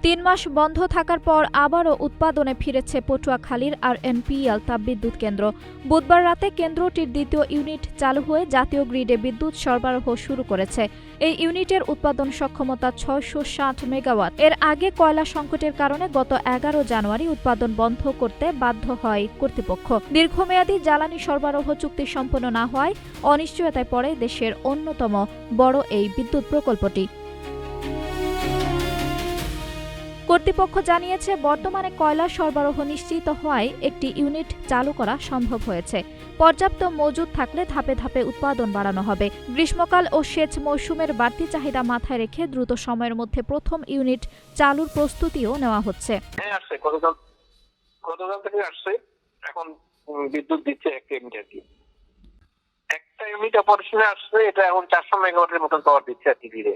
৩ মাস বন্ধ থাকার পর আবারও উৎপাদনে ফিরেছে পটুয়াখালীর আরএনপিএল তাপবিদ্যুৎ কেন্দ্র। বুধবার রাতে কেন্দ্রটির দ্বিতীয় ইউনিট চালু হয়ে জাতীয় গ্রিডে বিদ্যুৎ সরবরাহ শুরু করেছে। এই ইউনিটের উৎপাদন সক্ষমতা ৬৬০ মেগাওয়াট। এর আগে কয়লা সংকটের কারণে গত ১১ জানুয়ারি উৎপাদন বন্ধ করতে বাধ্য হয় কর্তৃপক্ষ। দীর্ঘমেয়াদী জ্বালানি সরবরাহ চুক্তি সম্পন্ন না হওয়ায় অনিশ্চয়তায় পড়ে দেশের অন্যতম বড় এই বিদ্যুৎ প্রকল্পটি। কর্তৃপক্ষ জানিয়েছে, বর্তমানে কয়লা সরবরাহ নিশ্চিত হওয়ায় একটি ইউনিট চালু করা সম্ভব হয়েছে। পর্যাপ্ত মজুদ থাকলে ধাপে ধাপে উৎপাদন বাড়ানো হবে। গ্রীষ্মকাল ও সেচ মৌসুমের বাড়তি চাহিদা মাথায় রেখে দ্রুত সময়ের মধ্যে প্রথম ইউনিট চালুর প্রস্তুতিও নেওয়া হচ্ছে। গতকাল থেকে আসছে, এখন বিদ্যুৎ দিচ্ছে একটা ইউনিট আর কি। একটা ইউনিট অপারেশনে আসছে, এটা এখন 400 মেগাওয়াটের মতন পাওয়ার দিচ্ছে আর কি ধীরে।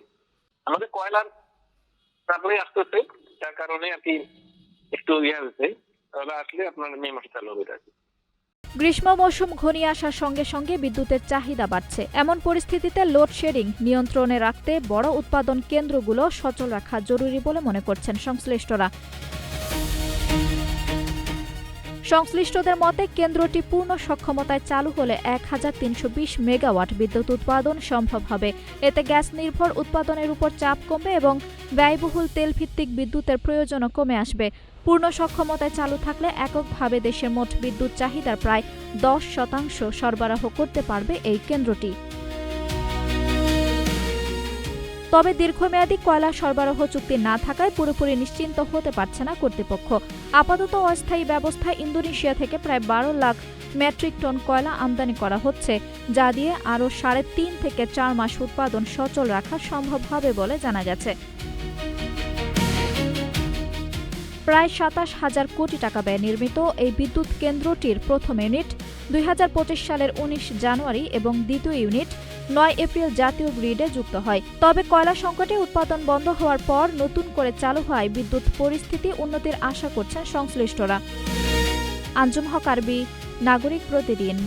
আমাদের কয়লার তারপরে আসতেছে, যার কারণে আর কি একটু হয়েছে। তাহলে আসলে আপনার মে মাসে চালু হবে আর কি। গ্রীষ্ম মৌসুম ঘনিয়ে আসার সঙ্গে সঙ্গে বিদ্যুতের চাহিদা বাড়ছে। এমন পরিস্থিতিতে লোডশেডিং নিয়ন্ত্রণে রাখতে বড় উৎপাদন কেন্দ্রগুলো সচল রাখা জরুরি বলে মনে করছেন সংশ্লিষ্টরা। সংশ্লিষ্টদের মতে, কেন্দ্রটি পূর্ণ সক্ষমতায় চালু হলে ১৩২০ মেগাওয়াট বিদ্যুৎ উৎপাদন সম্ভব হবে। এতে গ্যাস নির্ভর উৎপাদনের উপর চাপ কমবে এবং ব্যয়বহুল তেলভিত্তিক বিদ্যুতের প্রয়োজনও কমে আসবে। পূর্ণ সক্ষমতায় চালু থাকলে এককভাবে দেশের মোট বিদ্যুৎ চাহিদার প্রায় ১০% সরবরাহ করতে পারবে এই কেন্দ্রটি। তবে দীর্ঘমেয়াদী কয়লা সরবরাহ চুক্তি না থাকায় পুরোপুরি নিশ্চিন্ত হতে পারছে না কর্তৃপক্ষ। আপাতত অস্থায়ী ব্যবস্থায় ইন্দোনেশিয়া থেকে প্রায় ১২ লাখ মেট্রিক টন কয়লা আমদানি করা হচ্ছে, যা দিয়ে আরও ৩.৫ থেকে ৪ মাস উৎপাদন সচল রাখা সম্ভব হবে বলে জানা গেছে। প্রায় ২৭,০০০ কোটি টাকা ব্যয়ে নির্মিত এই বিদ্যুৎ কেন্দ্রটির প্রথম ইউনিট ২০২৫ সালের ১৯ জানুয়ারি এবং দ্বিতীয় ইউনিট ৯ এপ্রিল জাতীয় গ্রিডে যুক্ত হয়। তবে কয়লা সংকটে উৎপাদন বন্ধ হওয়ার পর নতুন করে চালু হওয়ায় বিদ্যুৎ পরিস্থিতি উন্নতির আশা করছেন সংশ্লিষ্টরা। আঞ্জুম হক আরবি, নাগরিক প্রতিদিন।